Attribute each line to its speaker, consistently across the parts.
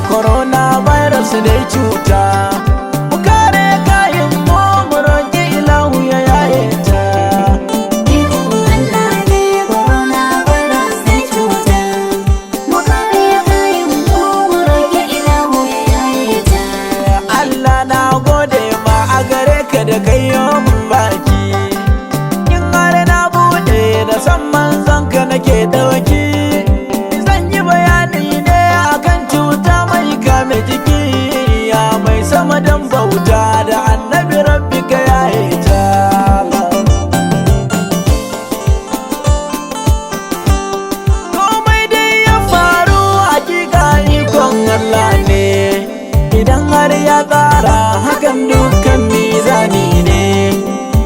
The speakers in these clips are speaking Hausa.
Speaker 1: corona virus dai cuta, mu kare kayan mu mu roƙi ilahu ya yaye ta.
Speaker 2: Ikon Allah ne corona virus dai cuta, mu kare kayan mu mu roƙi ilahu ya yaye ta.
Speaker 1: Allah na gode ma a gare ka da kai mun baki, in har na bude da san manzon ka nake dauki. Zan yi bayani ne akan cuta mai kame jiki, ya mai sama dan bauta da annabi rabbi ka yaye ta. Komai dai ya faru hakika ikon Allah ne, idan har ya tsara hakan dukkan mizani ne.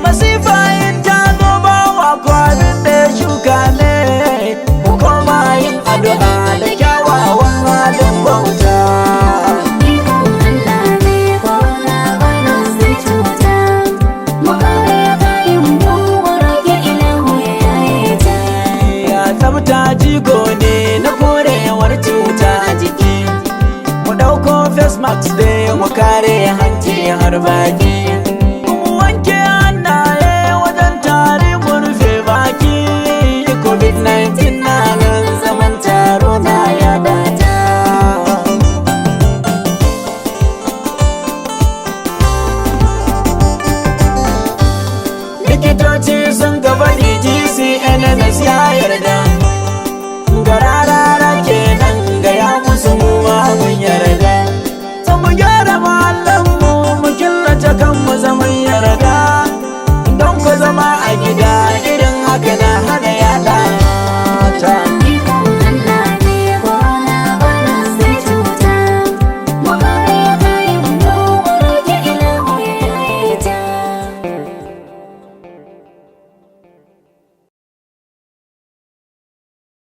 Speaker 1: Masifa in ta zo ba wa kwanin da ya shuka ne, mu koma yin addu'a da kyawawan halin bauta.
Speaker 2: Ikon Allah ne corona virus dai cuta, mu kare kayan mu mu roƙi ilahu ya yaye ta.
Speaker 1: Ya tsafta jigo ne na korewar cuta a jiki, mu ɗauko face mask dai mu kare hanci har baki.